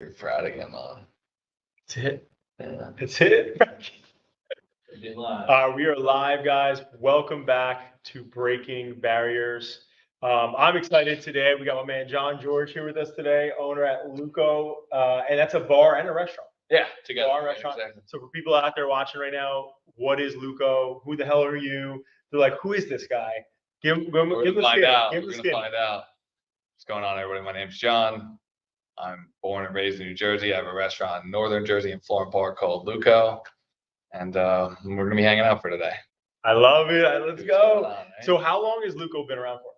You're proud of him, It's hit. yeah. It's hit. Did live. We are live, guys. Welcome back to Breaking Barriers. I'm excited today. We got my man Jon Jorge here with us today, owner at Lucco, and that's a bar and a restaurant. Yeah, together. Bar Right, restaurant. exactly. So for people out there watching right now, what is Lucco? Who the hell are you? They're like, who is this guy? Give him We're the gonna find skin. out. Give him We're the gonna skin. find out. What's going on, everybody? My name's John. I'm born and raised in New Jersey. I have a restaurant in Northern Jersey in Florham Park called Lucco, and we're gonna be hanging out for today. I love it. Let's What's going go. on, right? So how long has Lucco been around for?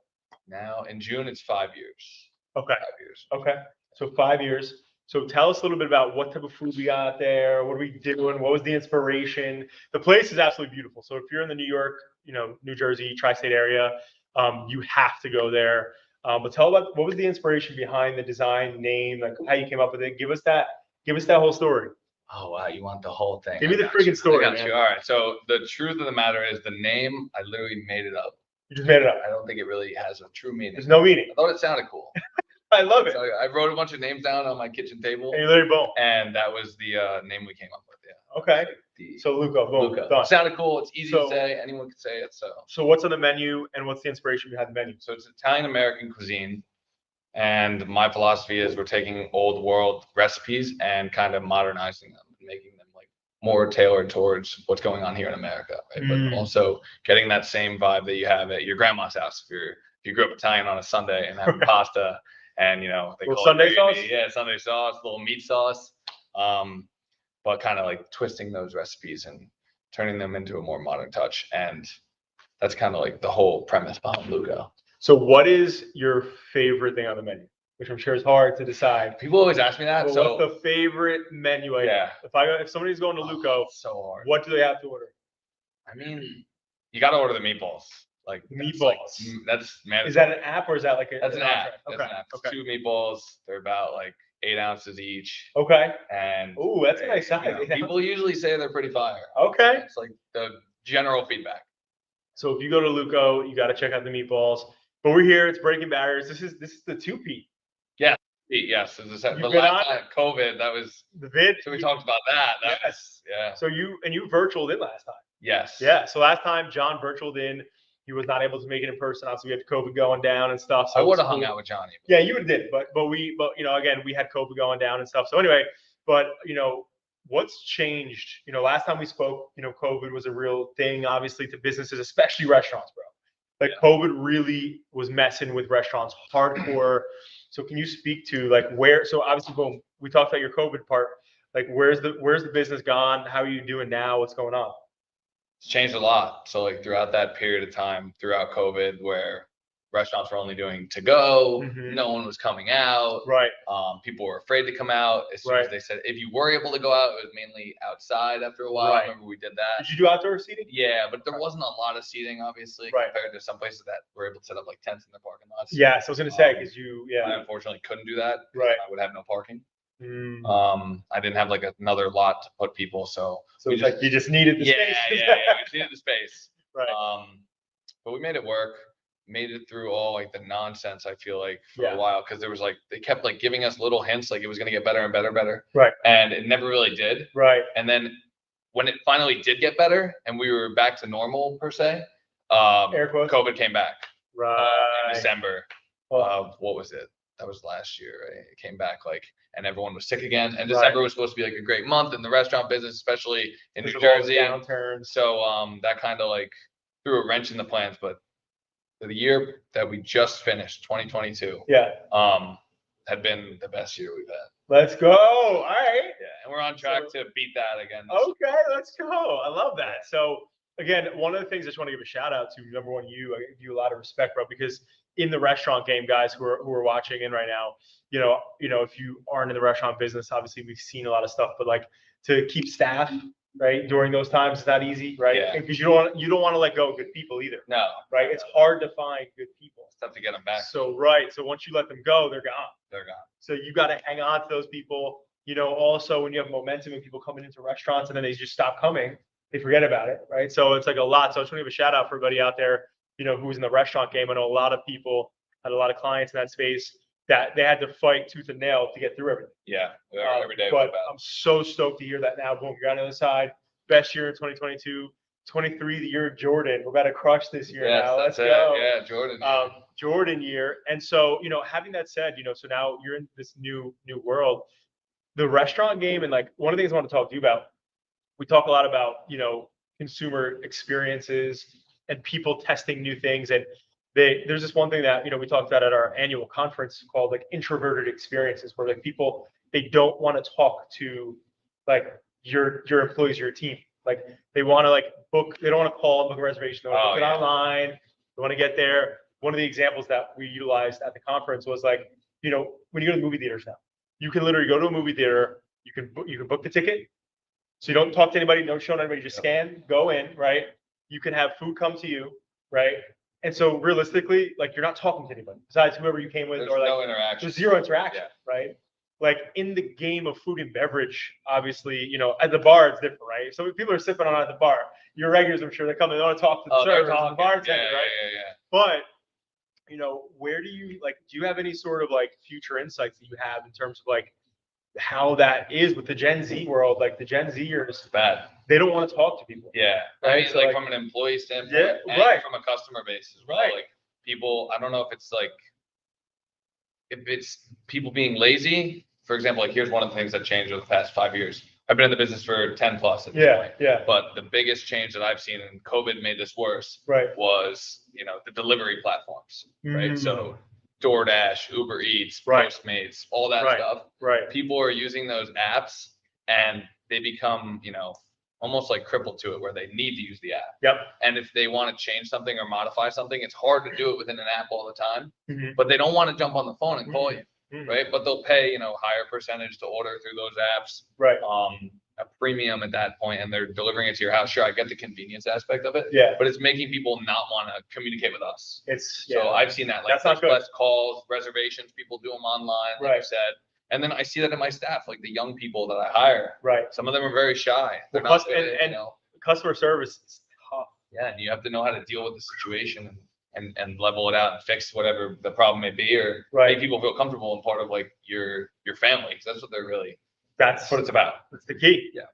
Now in June it's 5 years. Okay. 5 years. Okay. So 5 years. So tell us a little bit about what type of food we got there. What are we doing? What was the inspiration? The place is absolutely beautiful. So if you're in the New York, New Jersey, tri-state area, you have to go there. But tell about what was the inspiration behind the design, name, like how you came up with it. Give us that whole story. Oh wow, you want the whole thing? Give me I the got freaking you. story, I got man. you. All right. So the truth of the matter is, the name I literally made it up. You just made it up. I don't think it really has a true meaning. There's no meaning. I thought it sounded cool. I love it. So I wrote a bunch of names down on my kitchen table, And you literally boom. and that was the name we came up with. Yeah. Okay. The So Lucco, boom, Lucco. done. It sounded cool. It's easy So- to say. Anyone can say it. So what's on the menu and what's the inspiration behind the menu? So it's Italian American cuisine, and my philosophy is we're taking old world recipes and kind of modernizing them, and making them like more tailored towards what's going on here in America, right? Mm. But also getting that same vibe that you have at your grandma's house if you grew up Italian on a Sunday and having pasta and they Little call Sunday it gravy. sauce? Yeah, Sunday sauce, little meat sauce. But kind of like twisting those recipes and turning them into a more modern touch. And that's kind of like the whole premise behind Lucco. So what is your favorite thing on the menu? Which I'm sure is hard to decide. People always ask me that. But So what's the favorite menu item? yeah, If somebody's going to Lucco, it's so hard. what do they have to order? I mean, you got to order the meatballs. Like Meatballs. That's man. Is that an app or is that like That's an app. entree? That's an app. It's Okay. 2 meatballs. They're about like 8 ounces each. Okay. And Ooh, that's a nice size. people usually say they're pretty fire. Okay. It's like the general feedback. So if you go to Lucco, you got to check out the meatballs. But we're here. It's Breaking Barriers. This is the 2-peat. Yes, as I said, You've but been last on- time COVID, that was. The vid. So we talked about that. That Yes. was, yeah. So you virtualed in last time. Yes. Yeah. So last time John virtualed in. He was not able to make it in person. Obviously, we had COVID going down and stuff. So I it would was have hung cool. out with Johnny. Yeah, you would did, but again, we had COVID going down and stuff. So anyway, but what's changed? Last time we spoke, COVID was a real thing, obviously, to businesses, especially restaurants, bro. Like COVID really was messing with restaurants hardcore. So can you speak to like where? So obviously, boom, we talked about your COVID part. Like where's the business gone? How are you doing now? What's going on? It's changed a lot. So like throughout that period of time, throughout COVID, where restaurants were only doing to go, Mhm. no one was coming out. Right. People were afraid to come out. As soon as Right. they said if you were able to go out, it was mainly outside after a while. Right. Remember we did that. Did you do outdoor seating? Yeah, but there wasn't a lot of seating, obviously, Right. compared to some places that were able to set up like tents in their parking lots. Yes, I was gonna say because I unfortunately couldn't do that. Right. I would have no parking. Mm. I didn't have like another lot to put people, so So we it's like you just needed the yeah, space. yeah, we just needed the space. Right. But we made it work. Made it through all like the nonsense. I feel like for Yeah. a while because there was like they kept like giving us little hints like it was gonna get better and better. Right. And it never really did. Right. And then when it finally did get better and we were back to normal per se, Air quotes. COVID came back Right. in December. Oh. What was it? That was last year, right? It came back like, and everyone was sick again. And Right. December was supposed to be like a great month in the restaurant business, especially in New Because of all the Jersey. downturns. So that kind of like threw a wrench in the plans. But the year that we just finished, 2022, Yeah. had been the best year we've had. Let's go. All right. Yeah, and we're on track to beat that again. Okay, let's go. I love that. So again, one of the things I just want to give a shout out to, number one, I give you a lot of respect, bro, because in the restaurant game, guys who are watching in right now, if you aren't in the restaurant business, obviously we've seen a lot of stuff, but like to keep staff right during those times is not easy, right? Yeah. Because you don't want to let go of good people either, No, right? It's hard to find good people. it's tough to get them back. So right, so once you let them go, they're gone. They're gone. So you got to hang on to those people. Also when you have momentum and people coming into restaurants and then they just stop coming, they forget about it, right? So it's like a lot. So I just want to give a shout out for everybody out there, who's in the restaurant game. I know a lot of people had a lot of clients in that space. that they had to fight tooth and nail to get through everything. Yeah, every day. But I'm so stoked to hear that now. Boom, you're on the other side. Best year in 2022. 23, the year of Jordan. We're about to crush this year now. Let's go. Yeah, Jordan. Jordan year. And so, having that said, so now you're in this new world. The restaurant game, and like one of the things I want to talk to you about, we talk a lot about, consumer experiences and people testing new things. And there's this one thing that, we talked about at our annual conference called like introverted experiences, where like people, they don't want to talk to like your employees, your team. Like they want to like book, they don't want to call and book a reservation. They want to book it online. They want to get there. One of the examples that we utilized at the conference was like, when you go to the movie theaters now, you can literally go to a movie theater, you can book the ticket. So you don't talk to anybody, don't show anybody, just scan, go in, right? You can have food come to you, right? And so realistically, like you're not talking to anybody besides whoever you came with. There's or like no interaction. There's zero interaction, right? Like in the game of food and beverage, obviously, at the bar it's different, right? So people are sipping on it at the bar. Your regulars, I'm sure, they come and they want to talk to the server, the bartender, right? Yeah. But where do you do you have any sort of like future insights that you have in terms of like how that is with the Gen Z world? Like the Gen Zers, bad. They don't want to talk to people. Yeah, right? I mean, so like from an employee standpoint, and from a customer base as well. Right. Like people, I don't know if it's people being lazy. For example, like here's one of the things that changed over the past 5 years. I've been in the business for 10 plus at this point. Yeah. But the biggest change that I've seen, and COVID made this worse, was the delivery platforms, right? So DoorDash, Uber Eats, Postmates, all that stuff. Right. People are using those apps and they become, almost like crippled to it, where they need to use the app. Yep. And if they want to change something or modify something, it's hard to do it within an app all the time. But they don't want to jump on the phone and call you. Right, but they'll pay higher percentage to order through those apps. Right. A premium at that point, and they're delivering it to your house. Sure, I get the convenience aspect of it. Yeah. But it's making people not want to communicate with us. So I've seen that. Like that's not good. Less calls, reservations. People do them online, like you said. And then I see that in my staff, like the young people that I hire. Right. Some of them are very shy. They're not good, and customer service is tough. Yeah, and you have to know how to deal with the situation and level it out and fix whatever the problem may be, or make people feel comfortable and part of like your family. Because that's what they're really. That's what it's about. That's the key. Yeah.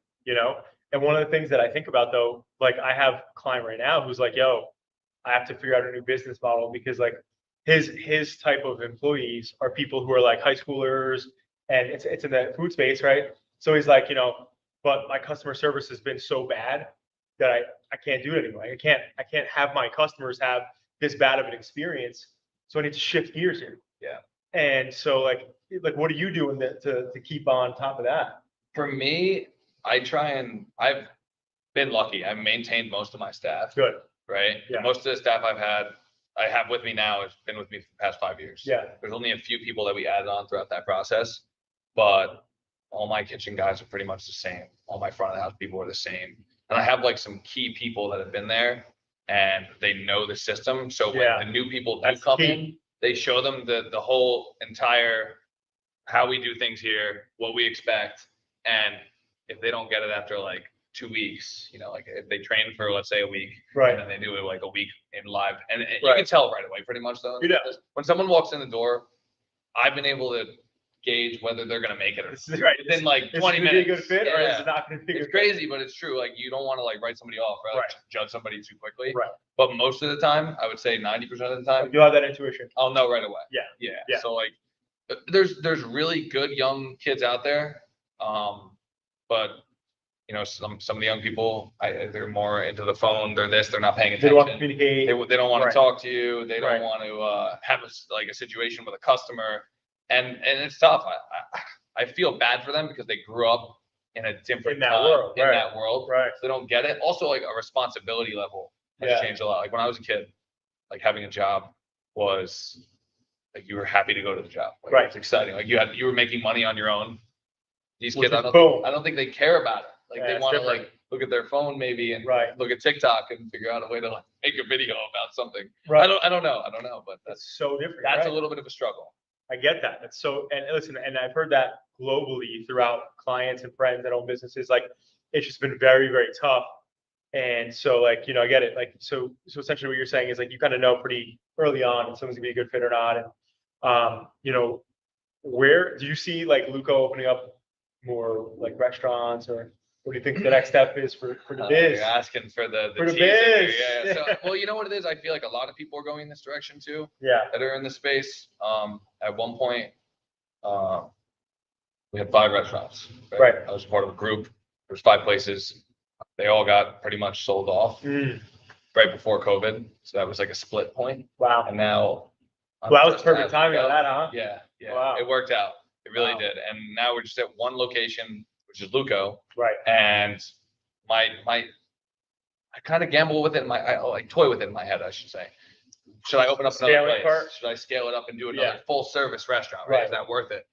And one of the things that I think about though, like I have a client right now who's like, yo, I have to figure out a new business model because like his type of employees are people who are like high schoolers and it's in the food space, right? So he's like, but my customer service has been so bad that I can't do it anymore. I can't have my customers have this bad of an experience. So I need to shift gears here. Yeah. And so like what are you doing to keep on top of that? For me, I've been lucky. I've maintained most of my staff. Good. Right. Yeah. Most of the staff I have with me now has been with me for the past 5 years. Yeah. There's only a few people that we added on throughout that process, but all my kitchen guys are pretty much the same. All my front of the house people are the same. And I have like some key people that have been there and they know the system. So when the new people do come in, they show them the whole entire how we do things here, what we expect. And if they don't get it after like 2 weeks, like if they train for, let's say, a week, and then they do it like a week in live, and you can tell right away pretty much though. When someone walks in the door, I've been able to gauge whether they're going to make it or not. Within like 20 minutes. Is it a good fit or is it not going to be It's crazy, but it's true. Like you don't want to like write somebody off, right? Judge somebody too quickly. Right. But most of the time, I would say 90% of the time, you have that intuition. I'll know right away. Yeah. So like, there's really good young kids out there, but some of the young people, they're more into the phone. They're not paying attention. They don't want to communicate. They don't want to talk to you. They don't want to have a situation with a customer. And it's tough. I feel bad for them because they grew up in a different world. Right. So they don't get it. Also, like a responsibility level has changed a lot. Like when I was a kid, like having a job was like you were happy to go to the job. Like, it's exciting. Like you were making money on your own. These kids, I don't think they care about it. Like they want to like look at their phone maybe and look at TikTok and figure out a way to like make a video about something. Right. I don't know, but that's so different. That's a little bit of a struggle. I get that. That's so, and listen, and I've heard that globally throughout clients and friends that own businesses. Like, it's just been very, very tough. And so, like, I get it. Like, so essentially, what you're saying is like you kind of know pretty early on if someone's gonna be a good fit or not. And You know, where do you see like Lucco opening up more like restaurants, or what do you think the next step is for the biz? You're asking for the For the teaser here. biz. Yeah. So, well, you know what it is? I feel like a lot of people are going in this direction too, Yeah. that are in the space. At one point, we had 5 restaurants. Right. I was part of a group. There's 5 places. They all got pretty much sold off right before COVID. So that was like a split point. Wow. And now. Well, that was perfect timing on that, huh? Yeah. Yeah. Wow. It worked out. It really Wow. did. And now we're just at one location, which is Lucco. Right. And I kind of gamble with it I toy with it in my head, I should say. Should I open up another Scaling place? part? Should I scale it up and do another Yeah. full service restaurant? Right? Right. Is that worth it?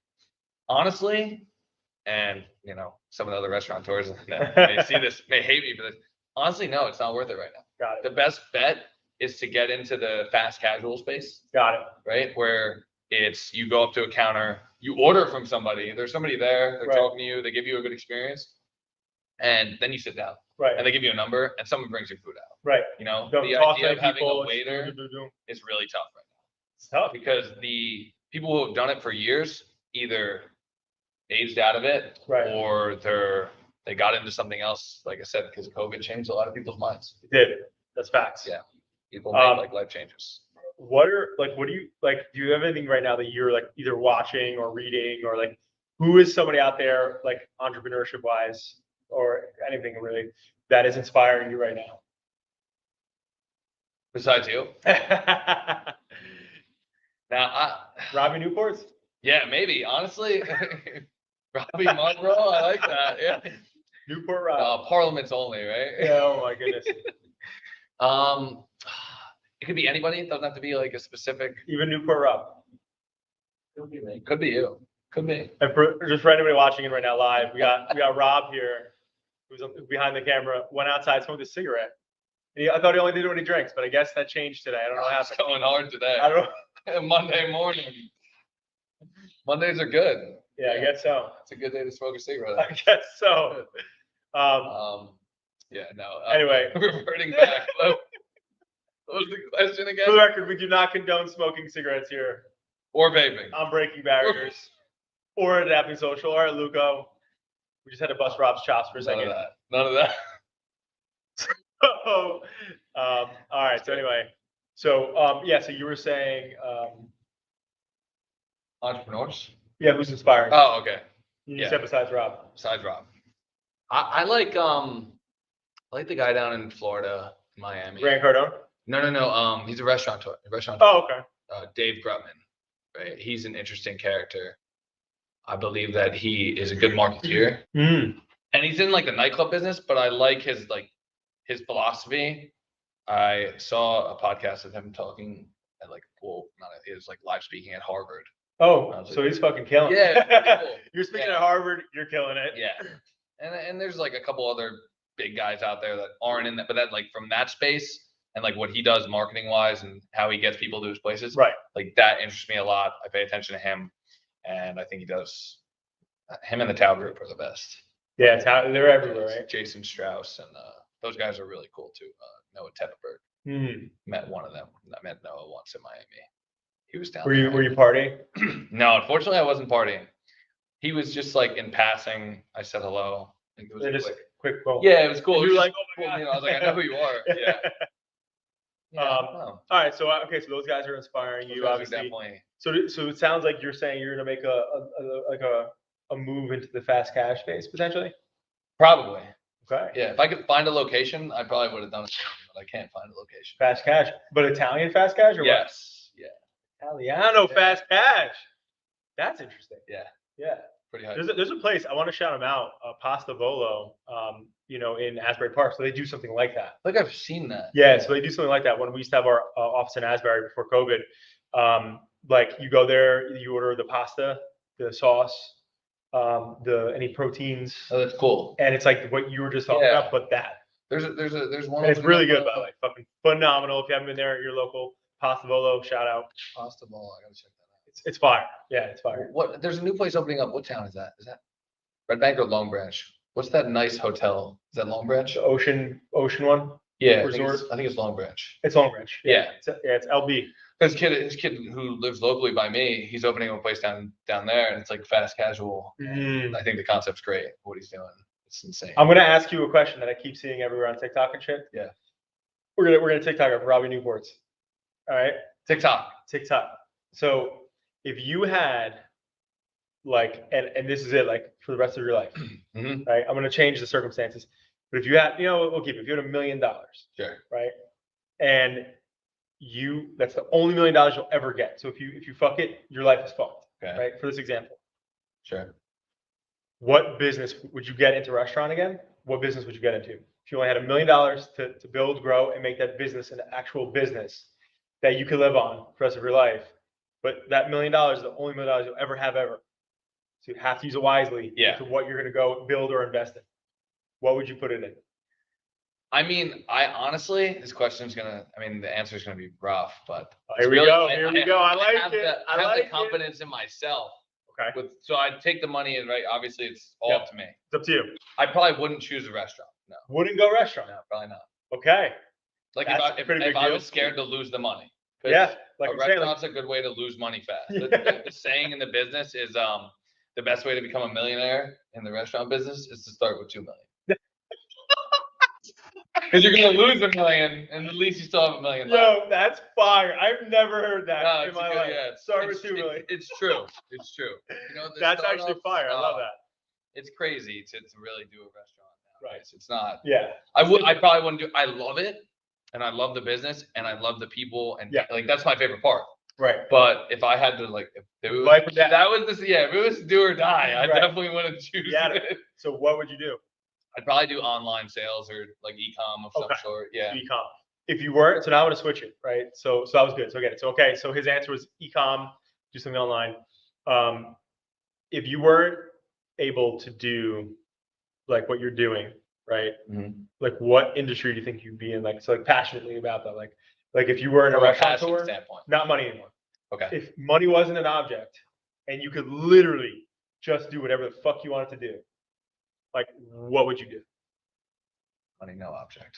Honestly, and some of the other restaurateurs that may see this, may hate me for this. Honestly, no, it's not worth it right now. Got The it. best bet is to get into the fast casual space, Got it. right? Where it's you go up to a counter, you order from somebody, there's somebody there, they're Right. talking to you, they give you a good experience, and then you sit down Right. and they give you a number and someone brings your food out. Right. Don't Don't the talk idea to of having people. a waiter is really tough right now. It's tough. Because the people who have done it for years either aged out of it, Right. or they got into something else. Like I said, because COVID changed a lot of people's minds. It did. That's facts. Yeah. People make like life changes. What do you like? Do you have anything right now that you're like either watching or reading, or like who is somebody out there like entrepreneurship wise or anything really that is inspiring you right now? Besides you, now Robbie Newport's? yeah, maybe honestly, Robbie Monroe, I like that. Yeah, Newport Rob. Parliament's only, right? Yeah, oh my goodness. It could be anybody. It doesn't have to be like a specific. Even Newport Rob. Could be me. Could be you. Could be. And just for anybody watching it right now live, we got Rob here, who's behind the camera, went outside, smoked a cigarette. And I thought he only did it when he drinks, but I guess that changed today. I don't know what It's happened. going hard today. I don't know. Monday morning. Mondays are good. Yeah, I guess so. It's a good day to smoke a cigarette. I guess so. Yeah, no. Anyway. Reverting back. What was the question again? For the record, we do not condone smoking cigarettes here Or vaping. on Breaking Barriers or at Adapting Social or at Lucco. We just had to bust Rob's chops for a None second. of that. None of that. All right. So anyway, so you were saying, Entrepreneurs? who's inspiring? Oh, okay. You said besides Rob. Besides Rob. I like the guy down in Florida, Miami. Grant Cardone? No. He's a restaurateur. Oh, okay. Dave Grutman. Right. He's an interesting character. I believe that he is a good marketeer. Mm. And he's in like the nightclub business, but I like his philosophy. I saw a podcast of him talking at it was like live speaking at Harvard. Oh, so he's fucking killing it. Yeah, cool. You're speaking Yeah. at Harvard, you're killing it. Yeah. And there's like a couple other big guys out there that aren't in that, but that like from that space and like what he does marketing wise and how he gets people to his places. Right. Like that interests me a lot. I pay attention to him, and I think he does. Him and the Tao group are the best. Yeah, they're everywhere, right? Jason Strauss and those guys are really cool too. Noah Tepperberg. Mm. Met one of them. I met Noah once in Miami. He was down Were there. you partying? No, unfortunately, I wasn't partying. He was just like in passing. I said hello. I think it was Just quick. quick phone. Yeah, it was cool. You It were was like, just oh my cool. God. I was like, I know who you are. Yeah. All right, so those guys are inspiring you, obviously. Definitely. So it sounds like you're saying you're gonna make a move into the fast cash space potentially. Probably. Okay. Yeah. If I could find a location, I probably would have done it, but I can't find a location. Fast cash, but Italian fast cash or Yes. Yeah. what? Italiano fast cash. That's interesting. Yeah. Yeah. Pretty high. There's a place I want to shout them out, Pasta Volo, in Asbury Park. So they do something like that. Like I've seen that. Yeah, so they do something like that. When we used to have our office in Asbury before COVID, like you go there, you order the pasta, the sauce, any proteins, Oh, that's cool. and it's like what you were just talking about, but that. There's one. And it's really good, by the way. Fucking phenomenal. If you haven't been there at your local Pasta Volo, shout out. Pasta Ball. I gotta check that out. It's fire. Yeah, it's fire. What? There's a new place opening up. What town is that? Is that Red Bank or Long Branch? What's that nice hotel? Is that Long Branch? The ocean one. Yeah. Resort. I think it's Long Branch. It's Long Branch. Yeah. It's LB. His kid who lives locally by me, he's opening a place down there, and it's like fast casual. I think the concept's great. What he's doing, it's insane. I'm gonna ask you a question that I keep seeing everywhere on TikTok and shit. Yeah. We're gonna TikTok of Robbie Newports. All right. TikTok. So if you had like, and this is it, like for the rest of your life, right? I'm gonna change the circumstances, but if you had, we'll keep it. If you had $1 million, sure, right, and that's the only $1 million you'll ever get. So if you fuck it, your life is fucked. Okay. Right? For this example. Sure. What business would you get into restaurant again? What business would you get into? If you only had $1 million to build, grow, and make that business an actual business that you could live on for the rest of your life, but that $1 million is the only $1 million you'll ever have ever. So you have to use it wisely to what you're going to go build or invest in. What would you put it in? I mean, I honestly, this question's gonna, the answer's gonna be rough, but here we go. I like it. I have the confidence in myself. Okay. So I'd take the money and obviously it's all up to me. It's up to you. I probably wouldn't choose a restaurant. No. Wouldn't go restaurant? No, probably not. Okay. Like if I was scared to lose the money. Yeah. Like a restaurant's a good way to lose money fast. The saying in the business is the best way to become a millionaire in the restaurant business is to start with $2 million. Because you're gonna lose $1 million, and at least you still have $1 million left. Yo, that's fire! I've never heard that in my life. Start with $2 million. It's true. It's true. That's actually fire. I love that. It's crazy to really do a restaurant now. Right. It's not. Yeah. I probably wouldn't do. I love it, and I love the business, and I love the people, and like that's my favorite part. Right. But if I had to if it was, if it was do or die, I definitely wouldn't choose it. So what would you do? I'd probably do online sales or like e-com of some sort. Yeah. E-com. If you weren't, so now I'm gonna switch it, right? So that was good. So again, so his answer was e-com, do something online. If you weren't able to do like what you're doing, right? Like what industry do you think you'd be in? Like passionately about that. Like if you were in a restaurateur, standpoint. Not money anymore. Okay. If money wasn't an object and you could literally just do whatever the fuck you wanted to do, like, what would you do? Money, no object.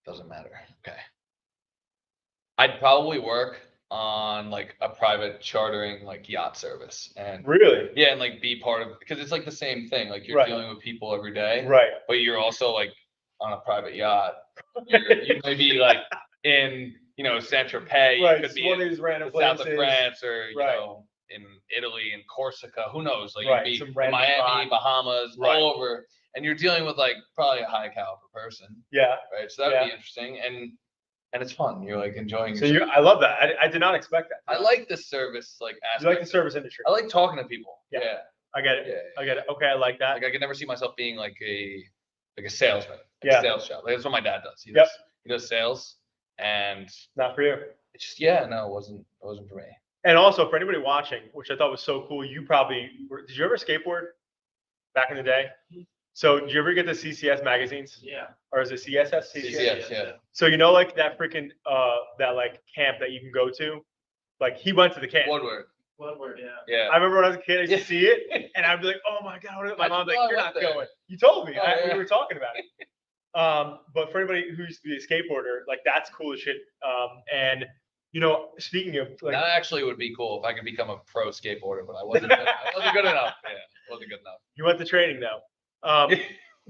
Doesn't matter. Okay. I'd probably work on like a private chartering like yacht service and really, and like be part of, because it's like the same thing. Like you're dealing with people every day, right? But you're also like on a private yacht. You may be like in Saint-Tropez. Right. You could be one of these random south places. of France or you know in Italy and Corsica, who knows? Like you'd be in Miami, Bahamas, all over, and you're dealing with like probably a high caliber person. Yeah. Right. So that'd be interesting, and it's fun. You're like enjoying yourself. So I love that. I did not expect that. I like the service aspect. You like the service industry. I like talking to people. Yeah. I get it. Yeah. I get it. Okay, I like that. Like I could never see myself being like a salesman. A sales job. Like, that's what my dad does. He does sales, and not for you. It's just it wasn't for me. And also for anybody watching, which I thought was so cool, did you ever skateboard back in the day? So did you ever get the CCS magazines? Yeah. Or is it CSS? CCS, yeah. So like that freaking that like camp that you can go to? Like he went to the camp. Woodward, yeah. I remember when I was a kid, I used to see it, and I'd be like, "Oh my god!" My mom's like, "You're not going." You told me. We were talking about it. But for anybody who used to be a skateboarder, like that's cool as shit. And speaking of like, that actually would be cool if I could become a pro skateboarder, but I wasn't. I wasn't good enough. Yeah, wasn't good enough. You went to training though.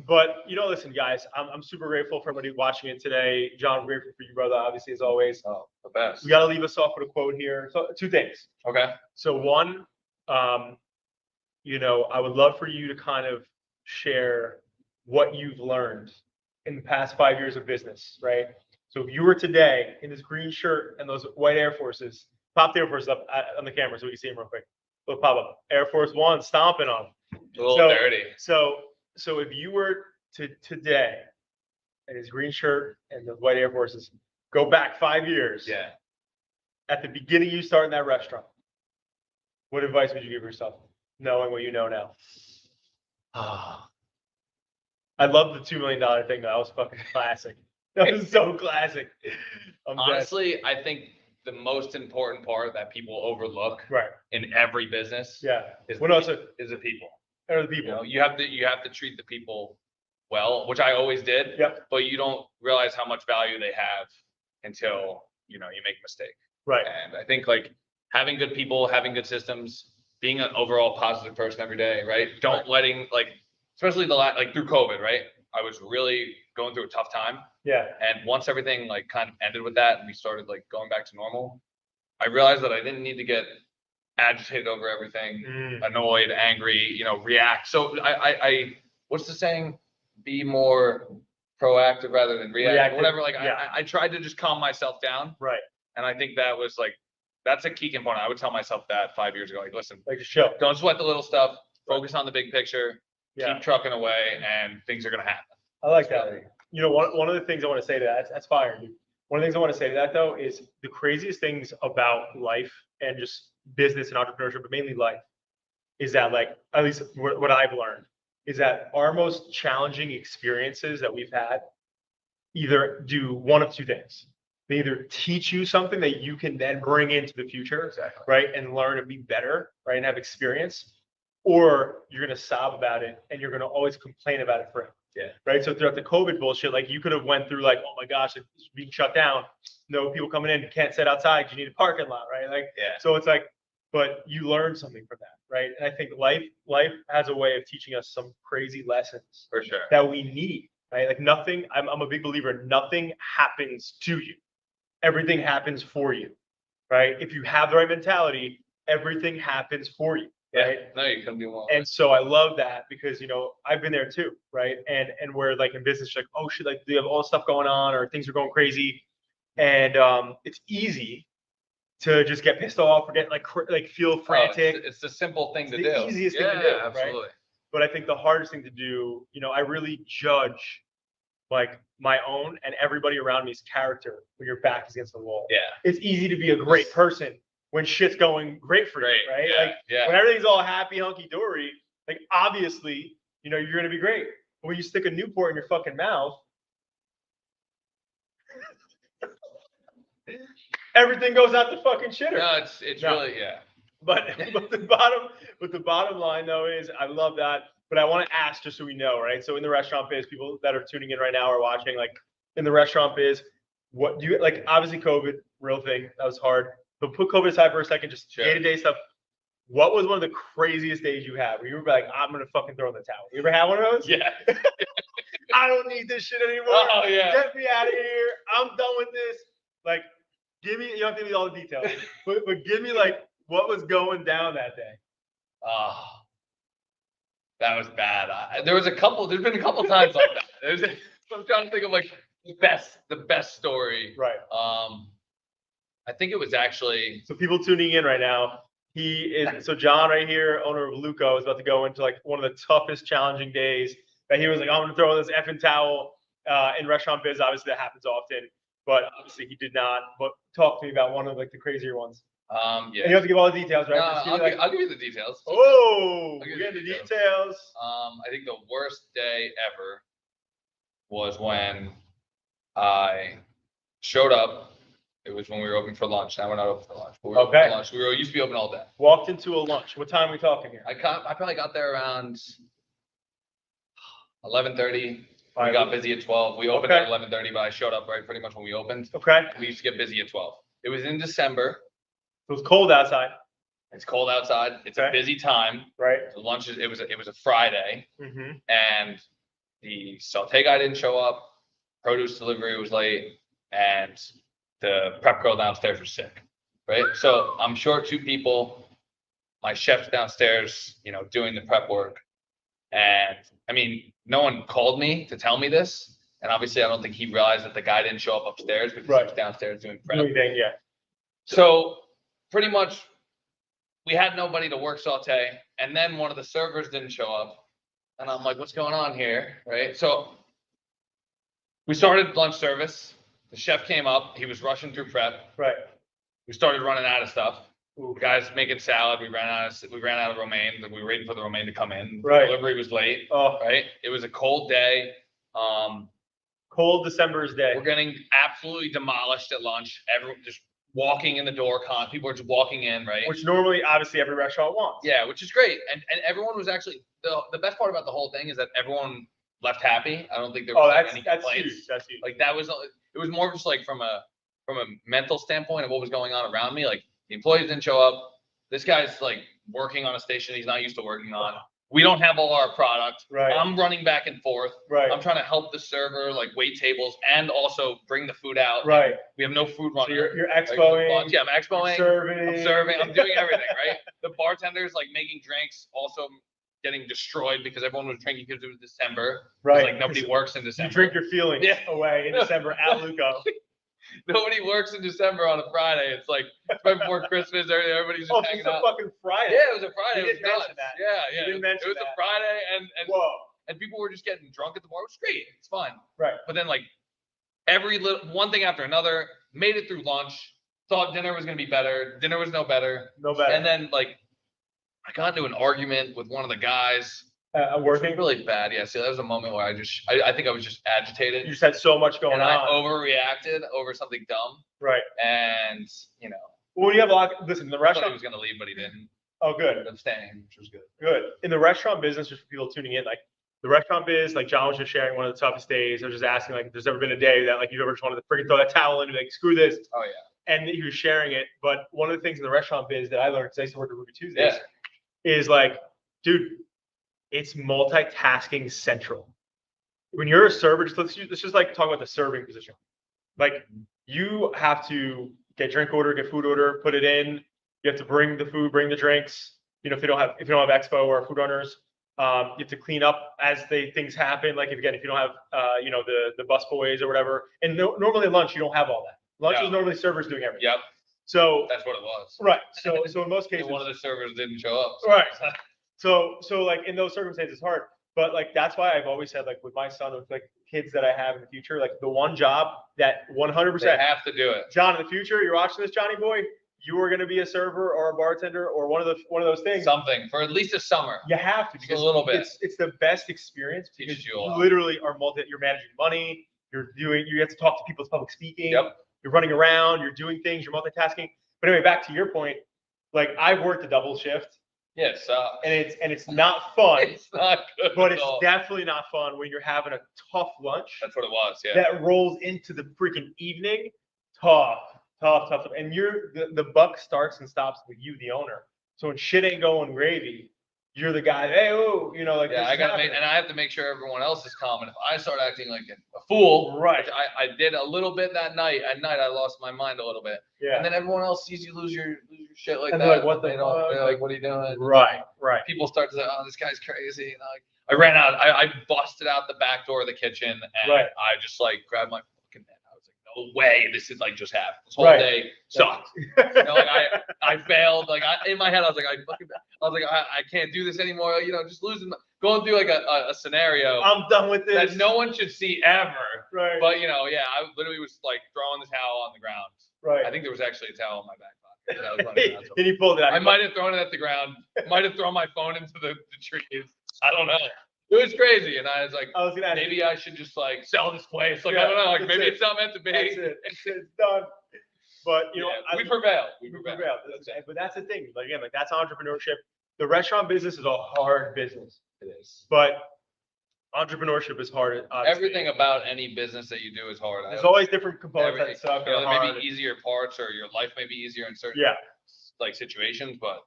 But listen, guys, I'm super grateful for everybody watching it today. John, I'm grateful for you, brother. Obviously, as always. Oh, the best. We got to leave us off with a quote here. So two things. Okay. So one, I would love for you to kind of share what you've learned in the past 5 years of business, right? So if you were today in this green shirt and those white Air Forces, pop the Air Forces up on the camera so we can see them real quick. Look, pop up. Air Force One, stomping on them. A little dirty. So if you were to today in his green shirt and the white Air Forces, go back 5 years. Yeah. At the beginning you start in that restaurant, what advice would you give yourself, knowing what you know now? I love the $2 million thing though. That was fucking classic. That was so classic. Honestly, I think the most important part that people overlook in every business is the people. Or the people. You have to treat the people well, which I always did. Yep. But you don't realize how much value they have until you make a mistake. Right. And I think like having good people, having good systems, being an overall positive person every day, right? Don't letting like, especially like through COVID, right? I was really going through a tough time. Yeah. And once everything like kind of ended with that and we started like going back to normal, I realized that I didn't need to get agitated over everything, annoyed, angry, react. So I what's the saying? Be more proactive rather than reactive. Whatever. Like I tried to just calm myself down. Right. And I think that was like, that's a key component. I would tell myself that 5 years ago, like, listen, like just chill. Don't sweat the little stuff. Focus on the big picture. Yeah. Keep trucking away, and things are gonna happen. I like that. One of the things I want to say to that's fire, dude. One of the things I want to say to that though is the craziest things about life and just business and entrepreneurship, but mainly life, is that like at least what I've learned is that our most challenging experiences that we've had either do one of two things. They either teach you something that you can then bring into the future, right, and learn and be better, right, and have experience, or you're gonna sob about it and you're gonna always complain about it forever. Yeah. Right. So throughout the COVID bullshit, like you could have went through like, oh my gosh, it's being shut down. No people coming in. You can't sit outside. You need a parking lot, right? Like, so it's like, but you learn something from that, right? And I think life has a way of teaching us some crazy lessons for sure that we need, right? Like nothing. I'm a big believer. Nothing happens to you. Everything happens for you, right? If you have the right mentality, everything happens for you. Right? No, you couldn't do more. And so I love that because I've been there too, right? And we're like in business, like, oh shit, like you have all this stuff going on or things are going crazy, and it's easy to just get pissed off or get like feel frantic. It's the simple thing to do. The easiest thing to do, absolutely. Right? But I think the hardest thing to do, I really judge like my own and everybody around me's character when your back is against the wall. Yeah. It's easy to be a great person when shit's going great for you, right? When everything's all happy, hunky dory, like obviously, you're gonna be great. But when you stick a Newport in your fucking mouth, everything goes out the fucking shitter. No, it's really But the bottom line though is I love that. But I want to ask just so we know, right? So in the restaurant biz, people that are tuning in right now or watching, like in the restaurant biz, what do you like? Obviously, COVID, real thing, that was hard. But put COVID aside for a second, just day-to-day stuff. What was one of the craziest days you had where you were like, I'm gonna fucking throw in the towel? You ever had one of those? Yeah. I don't need this shit anymore. Oh yeah. Get me out of here. I'm done with this. Like, give me. You don't have to give me all the details, but give me like what was going down that day. Oh, that was bad. There's been a couple times like that. I'm trying to think of like the best story. Right. I think it was actually. So people tuning in right now, so Jon right here, owner of Lucco, is about to go into like one of the toughest, challenging days that he was like, I'm going to throw this effing towel in restaurant biz. Obviously that happens often, but obviously he did not. But talk to me about one of like the crazier ones. Yeah. And you have to give all the details, right? I'll give you the details. Oh, we get the details. I think the worst day ever was when I showed up. It was when we were open for lunch. Now we're not open for lunch. But we were open for lunch. We used to be open all day. Walked into a lunch. What time are we talking here? I probably got there around 11:30. We got busy at 12. We opened at 11:30, but I showed up right pretty much when we opened. Okay. We used to get busy at 12. It was in December. It was cold outside. It's cold outside. It's a busy time. Right. The lunch it was a Friday, and the saute guy didn't show up. Produce delivery was late, and the prep girl downstairs was sick. Right. So I'm short 2 people. My chef's downstairs, doing the prep work, and I mean, no one called me to tell me this, and obviously I don't think he realized that the guy didn't show up upstairs because he was downstairs doing prep. So pretty much we had nobody to work saute, and then one of the servers didn't show up, and I'm like, what's going on here, right? So we started lunch service. The chef came up. He was rushing through prep. Right. We started running out of stuff. The guys making salad. We ran out of romaine. We were waiting for the romaine to come in. Right. Delivery was late. Oh. Right. It was a cold day. Cold December's day. We're getting absolutely demolished at lunch. Everyone just walking in the door. People are just walking in, right? Which normally, obviously, every restaurant wants. Yeah, which is great. And everyone was actually the best part about the whole thing is that everyone left happy. I don't think there was any complaints. Huge. That's huge. Like it was more just like from a from a mental standpoint of what was going on around me. Like the employees didn't show up. This guy's like working on a station he's not used to working on. We don't have all our product. Right. I'm running back and forth. Right. I'm trying to help the server like wait tables and also bring the food out. Right. We have no food runner. So you're expoing. Yeah, I'm expoing. Serving. I'm serving. I'm doing everything, right? The bartenders like making drinks, also getting destroyed because everyone was drinking because it was December. Right. Like nobody works in December. You drink your feelings away in December at Lucco. Nobody works in December on a Friday. It's like right before Christmas. Everybody's just hanging out. It's a fucking Friday. Yeah, it was a Friday. You didn't mention that. Yeah. You didn't mention it was that. a Friday, and whoa, and people were just getting drunk at the bar. It was great. It's fine. Right. But then like every little one thing after another, made it through lunch. Thought dinner was gonna be better. Dinner was no better. No better. And then like I got into an argument with one of the guys. Working really bad. Yeah. So that was a moment where I think I was just agitated. You just had so much going and on. I overreacted over something dumb. Right. And you know. Well, you have a lot. Listen, the restaurant. He was gonna leave, but he didn't. Oh, good. I'm staying, which was good. Good. In the restaurant business, just for people tuning in, like the restaurant biz, like John was just sharing one of the toughest days. I was just asking, like, if there's ever been a day that like you've ever just wanted to freaking throw that towel in and be like, screw this. Oh yeah. And he was sharing it. But one of the things in the restaurant biz that I learned, because I used to work at Ruby Tuesdays, is like, dude, it's multitasking central. When you're a server, let's just like talk about the serving position. Like you have to get drink order, get food order, put it in. You have to bring the food, bring the drinks. You know, if you don't have expo or food runners, you have to clean up as things happen. Like if you don't have the bus boys or whatever. And normally at lunch you don't have all that. Lunch is normally servers doing everything. Yep. So that's what it was. Right. So in most cases, one of the servers didn't show up. Right. So like in those circumstances, it's hard. But like that's why I've always said, like with my son, with like kids that I have in the future, like the one job that 100% they have to do it. John, in the future, you're watching this, Johnny boy, you are going to be a server or a bartender or one of those things. Something for at least a summer. You have to, because a little bit. It's the best experience because Teaches you you a lot. literally are you're managing money, you have to talk to people, it's public speaking. Yep. You're running around, you're doing things, you're multitasking. But anyway, back to your point, like I've worked a double shift. Yes. And it's not fun. It's not good. But it's definitely not fun when you're having a tough lunch. That's what it was. Yeah. That rolls into the freaking evening. Tough. And the buck starts and stops with you, the owner. So when shit ain't going gravy, you're the guy. Hey, oh, you know, like I have to make sure everyone else is calm. And if I start acting like a fool, right? Which I did a little bit that night. At night, I lost my mind a little bit. Yeah. And then everyone else sees you lose your shit like and that. They're like, what the fuck? They're like, what are you doing? Right. People start to say, oh, this guy's crazy. And I ran out. I busted out the back door of the kitchen, and I just like grabbed my fucking head. I was like, no way, this is like just happened. This whole day sucked. You know, like I failed. Like in my head, I was like, I can't do this anymore. You know, just going through like a scenario. I'm done with this. That no one should see ever. Right. But you know, I literally was like throwing the towel on the ground. Right. I think there was actually a towel in my back pocket. And you pulled it out. I might have thrown it at the ground. Might have thrown my phone into the trees. I don't know. It was crazy, and I was like, maybe I should just like sell this place. Like I don't know, like maybe it's not meant to be. That's it. It's done. But you know, we prevailed. But that's the thing. Like again, like that's entrepreneurship. The restaurant business is a hard business. It is. But entrepreneurship is hard. Everything about any business that you do is hard. There's always different components that suck. Maybe easier parts, or your life may be easier in certain like situations, but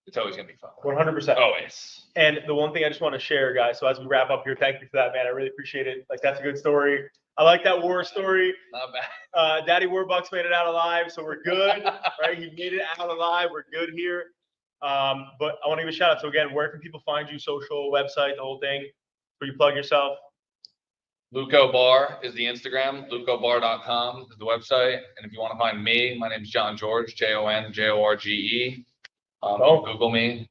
it's always gonna be fun. 100%. Always. And the one thing I just want to share, guys. So as we wrap up here, thank you for that, man. I really appreciate it. Like that's a good story. I like that war story. Not bad. Daddy Warbucks made it out alive, so we're good. Right? He made it out alive. We're good here. But I want to give a shout out. So again, where can people find you? Social, website, the whole thing. Where you plug yourself. Lucco Bar is the Instagram. LuccoBar.com is the website. And if you want to find me, my name's Jon Jorge, JonJorge. Google me.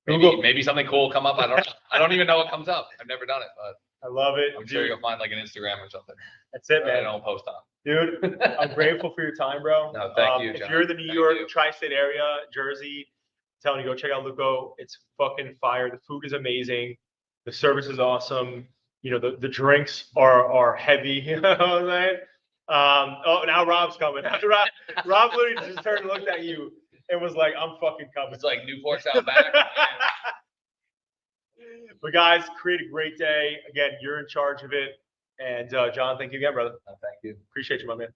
Maybe something cool will come up. I don't even know what comes up. I've never done it, but I love it. I'm sure you'll find like an Instagram or something. That's it, man. I don't post on. Dude, I'm grateful for your time, bro. No, thank you, John. If you're in the New York tri-state area, Jersey, I'm telling you, go check out Lucco. It's fucking fire. The food is amazing. The service is awesome. You know, the drinks are heavy. You know what I'm saying? Oh, now Rob's coming. Rob literally just turned and looked at you and was like, I'm fucking coming. It's like Newport's out back. But guys, create a great day. Again, you're in charge of it. And John, thank you again, brother. Thank you. Appreciate you, my man.